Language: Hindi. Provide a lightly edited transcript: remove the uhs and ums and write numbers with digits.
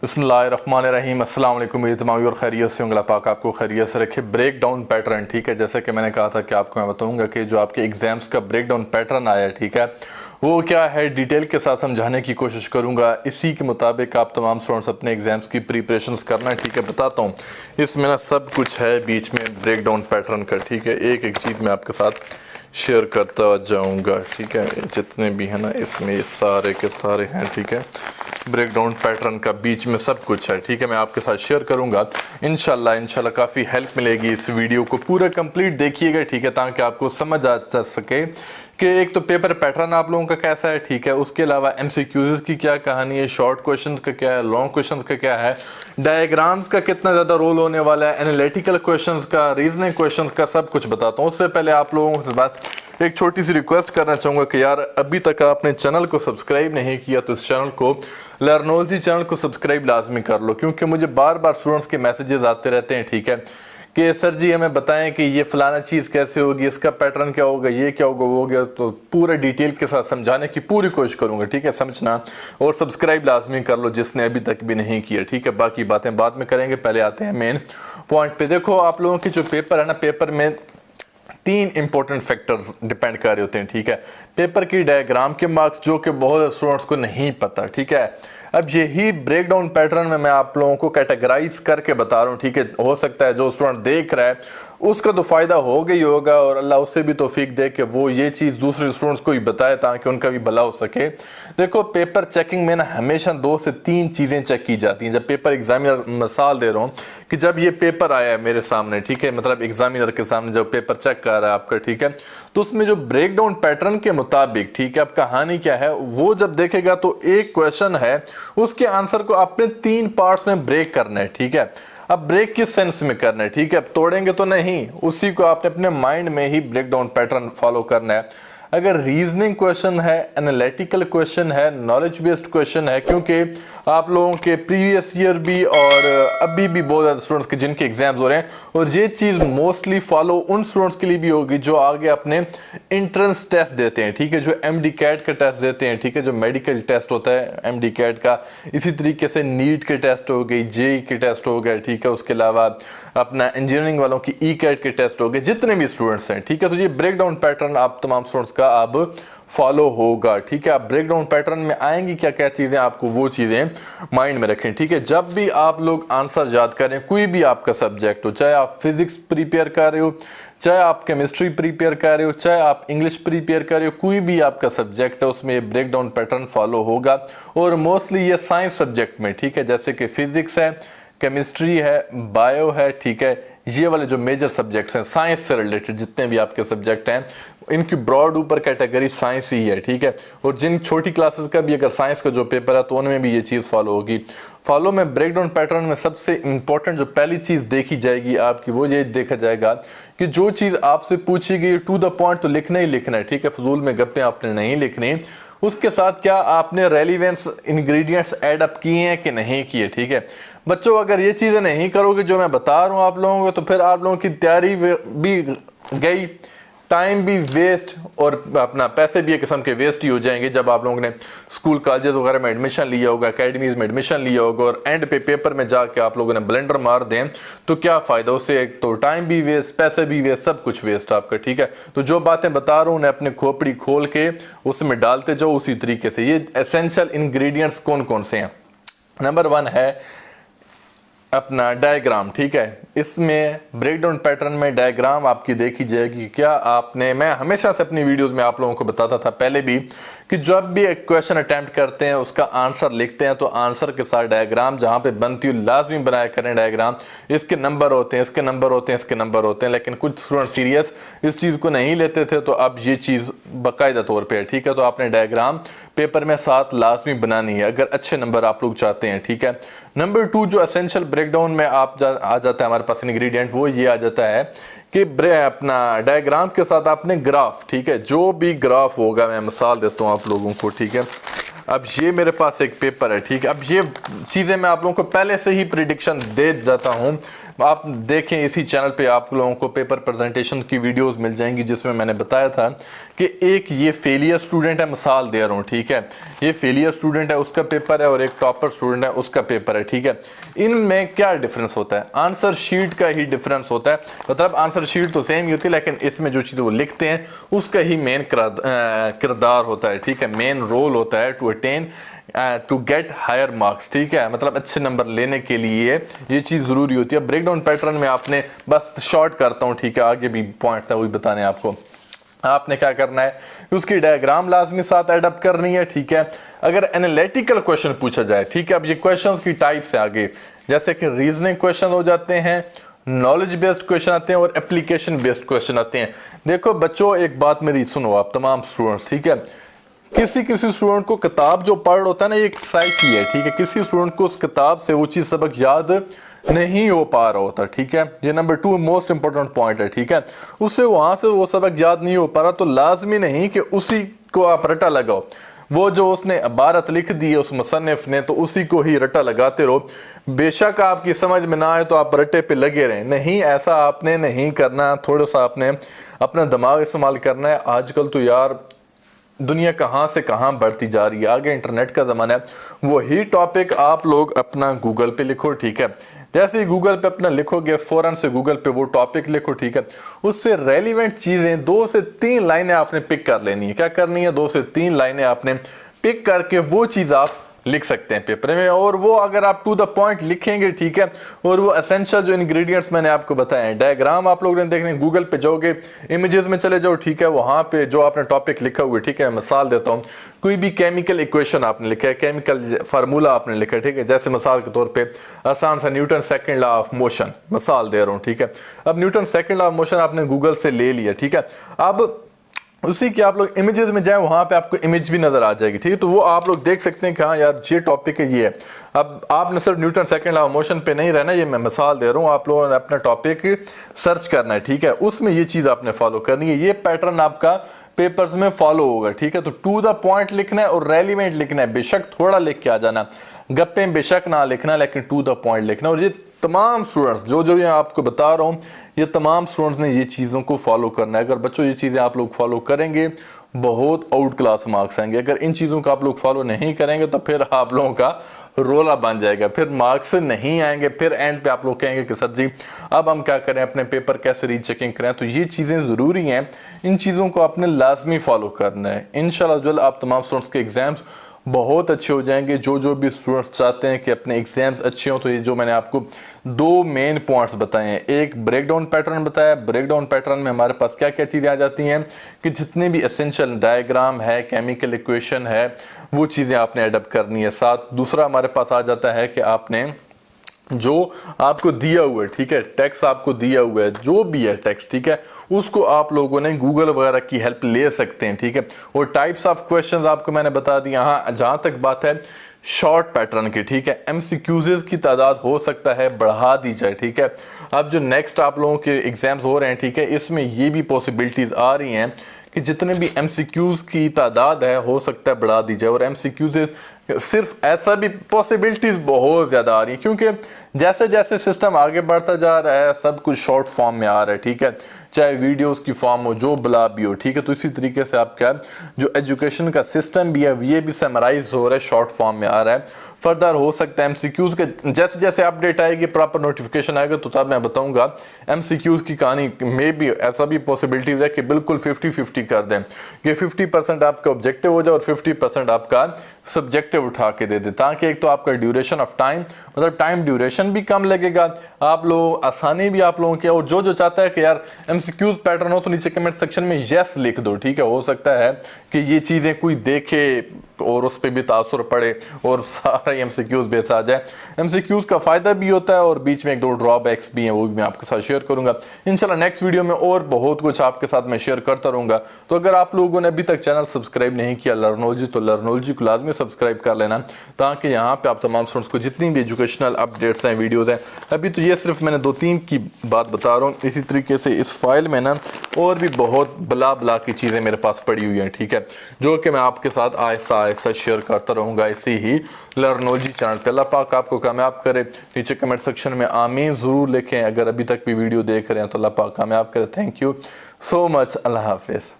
बिस्मिल्लाहिर्रहमानिर्रहीम। अस्सलाम वालेकुम। मेरी तमाम और खैरियत से होंगे, पाक आपको खैरियत से रखे। ब्रेक डाउन पैटर्न, ठीक है, जैसे कि मैंने कहा था कि आपको मैं बताऊंगा कि जो आपके एग्जाम्स का ब्रेक डाउन पैटर्न आया है, ठीक है, वो क्या है, डिटेल के साथ समझाने की कोशिश करूंगा। इसी के मुताबिक आप तमाम स्टूडेंट्स अपने एग्जाम्स की प्रिपरेशंस करना है, ठीक है। बताता हूँ, इसमें ना सब कुछ है बीच में ब्रेक डाउन पैटर्न का, ठीक है। एक एक चीज़ मैं आपके साथ शेयर करता जाऊंगा, ठीक है। जितने भी हैं ना इसमें, ये सारे के सारे हैं, ठीक है। ब्रेक डाउन पैटर्न का बीच में सब कुछ है, ठीक है। मैं आपके साथ शेयर करूंगा, इंशाल्लाह काफ़ी हेल्प मिलेगी। इस वीडियो को पूरा कंप्लीट देखिएगा, ठीक है, ताकि आपको समझ आ सके कि एक तो पेपर पैटर्न आप लोगों का कैसा है, ठीक है। उसके अलावा एमसीक्यूज की क्या कहानी है, शॉर्ट क्वेश्चन का क्या है, लॉन्ग क्वेश्चन का क्या है, डायग्राम्स का कितना ज़्यादा रोल होने वाला है, एनालिटिकल क्वेश्चन का, रीजनिंग क्वेश्चन का, सब कुछ बताता हूँ। उससे पहले आप लोगों से बात एक छोटी सी रिक्वेस्ट करना चाहूँगा कि यार अभी तक आपने चैनल को सब्सक्राइब नहीं किया तो इस चैनल को, लर्नोलॉजी चैनल को सब्सक्राइब लाजमी कर लो, क्योंकि मुझे बार बार स्टूडेंट्स के मैसेजेस आते रहते हैं, ठीक है, कि सर जी हमें बताएं कि ये फलाना चीज़ कैसे होगी, इसका पैटर्न क्या होगा, ये क्या होगा, वो हो गया। तो पूरा डिटेल के साथ समझाने की पूरी कोशिश करूंगा, ठीक है। समझना और सब्सक्राइब लाजमी कर लो जिसने अभी तक भी नहीं किया, ठीक है। बाकी बातें बाद में करेंगे, पहले आते हैं मेन पॉइंट पे। देखो, आप लोगों की जो पेपर है ना, पेपर में 3 इंपॉर्टेंट फैक्टर्स डिपेंड कर रहे होते हैं, ठीक है। पेपर की डायग्राम के मार्क्स, जो कि बहुत स्टूडेंट्स को नहीं पता, ठीक है। अब यही ब्रेक डाउन पैटर्न में मैं आप लोगों को कैटेगराइज करके बता रहा हूँ, ठीक है। हो सकता है जो स्टूडेंट देख रहा है उसका तो फ़ायदा हो गई होगा, और अल्लाह उससे भी तौफीक दे कि वो ये चीज़ दूसरे स्टूडेंट्स को भी बताए ताकि उनका भी भला हो सके। देखो, पेपर चेकिंग में ना हमेशा 2 से 3 चीज़ें चेक की जाती हैं। जब पेपर एग्जामिनर, मिसाल दे रहा हूँ कि जब ये पेपर आया है मेरे सामने, ठीक है, मतलब एग्जामिनर के सामने जब पेपर चेक कर रहा है आपका, ठीक है, तो उसमें जो ब्रेक डाउन पैटर्न के मुताबिक, ठीक है, अब कहानी क्या है वो जब देखेगा तो एक क्वेश्चन है, उसके आंसर को आपने 3 पार्ट्स में ब्रेक करना है, ठीक है। अब ब्रेक किस सेंस में करना है, ठीक है, अब तोड़ेंगे तो नहीं, उसी को आपने अपने माइंड में ही ब्रेक डाउन पैटर्न फॉलो करना है। अगर रीजनिंग क्वेश्चन है, एनालिटिकल क्वेश्चन है, नॉलेज बेस्ड क्वेश्चन है, क्योंकि आप लोगों के प्रीवियस ईयर भी और अभी भी बहुत ज़्यादा स्टूडेंट्स के जिनके एग्जाम्स हो रहे हैं, और ये चीज़ मोस्टली फॉलो उन स्टूडेंट्स के लिए भी होगी जो आगे अपने इंट्रेंस टेस्ट देते हैं, ठीक है, जो एमडी कैट का टेस्ट देते हैं, ठीक है, जो मेडिकल टेस्ट होता है एमडी कैट का। इसी तरीके से नीट के टेस्ट हो गई, जेई के टेस्ट हो गए, ठीक है। उसके अलावा अपना इंजीनियरिंग वालों की ई कैट के टेस्ट हो गए, जितने भी स्टूडेंट्स हैं, ठीक है। तो ये ब्रेक डाउन पैटर्न आप तमाम स्टूडेंट्स का अब फॉलो होगा, ठीक है। आप ब्रेक डाउन पैटर्न में आएंगी क्या क्या चीज़ें, आपको वो चीज़ें माइंड में रखें, ठीक है। जब भी आप लोग आंसर याद करें, कोई भी आपका सब्जेक्ट हो, चाहे आप फिजिक्स प्रिपेयर कर रहे हो, चाहे आप केमिस्ट्री प्रिपेयर कर रहे हो, चाहे आप इंग्लिश प्रिपेयर कर रहे हो, कोई भी आपका सब्जेक्ट है उसमें ये ब्रेक डाउन पैटर्न फॉलो होगा। और मोस्टली ये साइंस सब्जेक्ट में, ठीक है, जैसे कि फिजिक्स है, केमिस्ट्री है, बायो है, ठीक है, ये वाले जो मेजर सब्जेक्ट्स हैं साइंस से रिलेटेड, जितने भी आपके सब्जेक्ट हैं, इनकी ब्रॉड ऊपर कैटेगरी साइंस ही है, ठीक है। और जिन छोटी क्लासेस का भी अगर साइंस का जो पेपर है तो उनमें भी ये चीज़ फॉलो होगी। फॉलो में ब्रेक डाउन पैटर्न में सबसे इंपॉर्टेंट जो पहली चीज़ देखी जाएगी आपकी, वो ये देखा जाएगा कि जो चीज़ आपसे पूछी गई टू द पॉइंट तो लिखना ही लिखना है, ठीक है। फजूल में गप्पे आपने नहीं लिखनी। उसके साथ क्या आपने रेलिवेंस इंग्रेडिएंट्स ऐड अप किए हैं कि नहीं किए, ठीक है। बच्चों, अगर ये चीज़ें नहीं करोगे जो मैं बता रहा हूँ आप लोगों को, तो फिर आप लोगों की तैयारी भी गई, टाइम भी वेस्ट, और अपना पैसे भी एक किस्म के वेस्ट ही हो जाएंगे। जब आप लोगों ने स्कूल कॉलेजेस वगैरह में एडमिशन लिया होगा, अकेडमीज में एडमिशन लिया होगा, और एंड पे पेपर में जाके आप लोगों ने ब्लेंडर मार दें तो क्या फ़ायदा उससे। एक तो टाइम भी वेस्ट, पैसे भी वेस्ट, सब कुछ वेस्ट आपका, ठीक है। तो जो बातें बता रहा हूँ उन्हें अपनी खोपड़ी खोल के उसमें डालते जाओ उसी तरीके से। ये एसेंशियल इंग्रेडिएंट्स कौन कौन से हैं? नंबर 1 है अपना डायग्राम, ठीक है। इसमें ब्रेक डाउन पैटर्न में डायग्राम आपकी देखी जाएगी। क्या आपने, मैं हमेशा से अपनी वीडियोस में आप लोगों को बताता था पहले भी कि जब भी एक क्वेश्चन अटेम्प्ट करते हैं उसका आंसर लिखते हैं तो आंसर के साथ डायग्राम जहां पे बनती हो लाजमी बनाया करें डायग्राम। इसके नंबर होते हैं, इसके नंबर होते हैं, इसके नंबर होते हैं, लेकिन कुछ स्टूडेंट सीरियस इस चीज़ को नहीं लेते थे, तो अब ये चीज़ बाकायदा तौर पर है, ठीक है। तो आपने डायग्राम पेपर में साथ लाजमी बनानी है अगर अच्छे नंबर आप लोग चाहते हैं, ठीक है। नंबर 2 जो एसेंशियल ब्रेक डाउन में आ जाता है हमारे पास इंग्रेडिएंट, वो ये आ जाता है कि अपना डायग्राम के साथ आपने ग्राफ, ठीक है, जो भी ग्राफ होगा, मैं मिसाल देता हूँ आप लोगों को, ठीक है। अब ये मेरे पास एक पेपर है, ठीक है। अब ये चीज़ें मैं आप लोगों को पहले से ही प्रिडिक्शन दे जाता हूँ आप देखें इसी चैनल पे आप लोगों को पेपर प्रेजेंटेशन की वीडियोस मिल जाएंगी जिसमें मैंने बताया था कि एक ये फेलियर स्टूडेंट है, मिसाल दे रहा हूँ, ठीक है, ये फेलियर स्टूडेंट है उसका पेपर है और एक टॉपर स्टूडेंट है उसका पेपर है, ठीक है। इनमें क्या डिफरेंस होता है? आंसर शीट का ही डिफरेंस होता है, मतलब आंसर शीट तो सेम ही होती है लेकिन इसमें जो चीज़ वो लिखते हैं उसका ही मेन किरदार होता है, ठीक है, मेन रोल होता है to attain to get higher marks, ठीक है, मतलब अच्छे नंबर लेने के लिए ये चीज़ ज़रूरी होती है। ब्रेक डाउन पैटर्न में आपने बस शॉर्ट करता हूँ, ठीक है, आगे भी पॉइंट्स है वही बताने आपको। आपने क्या करना है, उसकी डायग्राम लाजमी साथ एडअप करनी है, ठीक है। अगर एनालिटिकल क्वेश्चन पूछा जाए, ठीक है, अब ये क्वेश्चंस की टाइप्स है आगे, जैसे कि रीजनिंग क्वेश्चन हो जाते हैं, नॉलेज बेस्ड क्वेश्चन आते हैं और एप्लीकेशन बेस्ड क्वेश्चन आते हैं। देखो बच्चों, एक बात मेरी सुनो आप तमाम स्टूडेंट्स, ठीक है, किसी स्टूडेंट को किताब जो पढ़ होता है ना, ये एक साइकी है, ठीक है, किसी स्टूडेंट को उस किताब से वो चीज़ सबक याद नहीं हो पा रहा होता, ठीक है, ये नंबर 2 मोस्ट इंपॉर्टेंट पॉइंट है, ठीक है, उससे वहां से वो सबक याद नहीं हो पा रहा तो लाजमी नहीं कि उसी को आप रटा लगाओ, वो जो उसने इबारत लिख दी है उस मुसन्निफ ने तो उसी को ही रटा लगाते रहो। बेशक आपकी समझ में ना आए तो आप रटे पे लगे रहें, नहीं, ऐसा आपने नहीं करना, थोड़ा सा आपने अपना दिमाग इस्तेमाल करना है। आजकल तो यार दुनिया कहाँ से कहाँ बढ़ती जा रही है, आगे इंटरनेट का ज़माना है, वही टॉपिक आप लोग अपना गूगल पे लिखो, ठीक है, जैसे ही गूगल पे अपना लिखोगे फ़ौरन से गूगल पे वो टॉपिक लिखो, ठीक है, उससे रेलिवेंट चीज़ें 2 से 3 लाइनें आपने पिक कर लेनी है। क्या करनी है? 2 से 3 लाइनें आपने पिक करके वो चीज़ आप लिख सकते हैं पेपर में, और वो अगर आप टू द पॉइंट लिखेंगे, ठीक है, और वो एसेंशियल जो इंग्रेडिएंट्स मैंने आपको बताए हैं, डायग्राम आप लोगों ने देखने, गूगल पे जाओगे, इमेजेस में चले जाओ, ठीक है, वहां पे जो आपने टॉपिक लिखा हुआ है, ठीक है, मिसाल देता हूं, कोई भी केमिकल इक्वेशन आपने लिखा है, केमिकल फार्मूला आपने लिखा है, ठीक है, जैसे मिसाल के तौर पे आसान सा Newton second law of motion मिसाल दे रहा हूं, ठीक है, अब Newton second law of motion आपने गूगल से ले लिया, ठीक है, अब उसी के आप लोग इमेजेस में जाएं, वहां पे आपको इमेज भी नजर आ जाएगी, ठीक है, तो वो आप लोग देख सकते हैं कि हाँ यार ये टॉपिक है, ये है। अब आपने सिर्फ Newton second law of motion पे नहीं रहना, ये मैं मिसाल दे रहा हूँ, आप लोगों ने अपना टॉपिक सर्च करना है, ठीक है, उसमें ये चीज आपने फॉलो करनी है, ये पैटर्न आपका पेपर्स में फॉलो होगा, ठीक है, तो टू द पॉइंट लिखना है और रेलिवेंट लिखना है, बेशक थोड़ा लिख के आ जाना, गप्पे बेशक ना लिखना, लेकिन टू द पॉइंट लिखना। और ये तमाम स्टूडेंट्स जो ये आपको बता रहा हूँ, ये तमाम स्टूडेंट्स ने ये चीज़ों को फॉलो करना है। अगर बच्चों ये चीज़ें आप लोग फॉलो करेंगे बहुत आउट क्लास मार्क्स आएंगे। अगर इन चीज़ों का आप लोग फॉलो नहीं करेंगे तो फिर आप लोगों का रोला बन जाएगा, फिर मार्क्स नहीं आएंगे, फिर एंड पे आप लोग कहेंगे कि सर जी अब हम क्या करें, अपने पेपर कैसे रीचेकिंग करें। तो ये चीज़ें ज़रूरी हैं, इन चीज़ों को आपने लाजमी फॉलो करना है। इंशाल्लाह जो आप तमाम स्टूडेंट्स के एग्जाम्स बहुत अच्छे हो जाएंगे। जो भी स्टूडेंट्स चाहते हैं कि अपने एग्जाम्स अच्छे हों, तो ये जो मैंने आपको 2 मेन पॉइंट्स बताए हैं, एक ब्रेकडाउन पैटर्न बताया, ब्रेकडाउन पैटर्न में हमारे पास क्या क्या चीज़ें आ जाती हैं कि जितने भी एसेंशियल डायग्राम है, केमिकल इक्वेशन है, वो चीज़ें आपने एडप्ट करनी है। साथ दूसरा हमारे पास आ जाता है कि आपने जो आपको दिया हुआ है, ठीक है, टेक्स्ट आपको दिया हुआ है, जो भी है टेक्स्ट, ठीक है, उसको आप लोगों ने गूगल वगैरह की हेल्प ले सकते हैं, ठीक है। और टाइप्स ऑफ क्वेश्चंस आपको मैंने बता दी। यहाँ जहाँ तक बात है शॉर्ट पैटर्न की, ठीक है, एमसीक्यूज़ की तादाद हो सकता है बढ़ा दी जाए, ठीक है। अब जो नेक्स्ट आप लोगों के एग्जाम्स हो रहे हैं, ठीक है, इसमें ये भी पॉसिबिलिटीज़ आ रही हैं कि जितने भी एमसीक्यूज़ की तादाद है हो सकता है बढ़ा दी जाए। और एमसीक्यूज़ सिर्फ ऐसा भी पॉसिबिलिटीज़ बहुत ज़्यादा आ रही हैं, क्योंकि जैसे जैसे सिस्टम आगे बढ़ता जा रहा है सब कुछ शॉर्ट फॉर्म में आ रहा है, ठीक है, चाहे वीडियोस की फॉर्म हो, जो बला भी हो, ठीक है। तो इसी तरीके से आपका जो एजुकेशन का सिस्टम भी है ये भी समराइज हो रहा है, शॉर्ट फॉर्म में आ रहा है। फर्दर हो सकता है एमसीक्यूज़ के जैसे जैसे अपडेट आएगी, प्रॉपर नोटिफिकेशन आएगा, तो तब मैं बताऊंगा एमसीक्यूज़ की कहानी में भी ऐसा भी पॉसिबिलिटीज़ है कि बिल्कुल 50-50 कर दें, कि 50% आपका ऑब्जेक्टिव हो जाए और 50% आपका सब्जेक्टिव उठा के दे दे, ताकि एक तो आपका ड्यूरेशन ऑफ टाइम, मतलब टाइम ड्यूरेशन भी कम लगेगा, आप लोग आसानी भी आप लोगों की। और जो चाहता है कि यार एमसीक्यूज़ पैटर्न हो, तो नीचे कमेंट सेक्शन में यस लिख दो, ठीक है। हो सकता है कि ये चीज़ें कोई देखे और उस पर भी तासुर पड़े और सारा एमसीक्यूज़ बेस आ जाए। एमसीक्यूज़ का फ़ायदा भी होता है और बीच में 1-2 ड्रॉबैक्स भी हैं, वो भी मैं आपके साथ शेयर करूंगा इंशाल्लाह नेक्स्ट वीडियो में, और बहुत कुछ आपके साथ मैं शेयर करता रहूँगा। तो अगर आप लोगों ने अभी तक चैनल सब्सक्राइब नहीं किया लर्नोलॉजी, तो लर्नोलॉजी को लाजमी सब्सक्राइब कर लेना, ताकि यहाँ पर आप तमाम स्टूडेंट्स को जितनी भी एजुकेशनल अपडेट्स हैं, वीडियोज़ हैं, अभी तो ये सिर्फ मैंने 2-3 की बात बता रहा हूँ, इसी तरीके से इस फाइल में ना और भी बहुत बला की चीज़ें मेरे पास पड़ी हुई हैं, ठीक है। है, जो कि मैं आपके साथ आहिस्ता आहिस्ता शेयर करता रहूँगा इसी ही लर्नोलॉजी चैनल पे। अल्लाह पाक आपको कामयाब करे। नीचे कमेंट सेक्शन में आमीन ज़रूर लिखें। अगर अभी तक भी वीडियो देख रहे हैं तो अल्लाह पाक कामयाब करे। Thank you so much. Allah हाफिज़।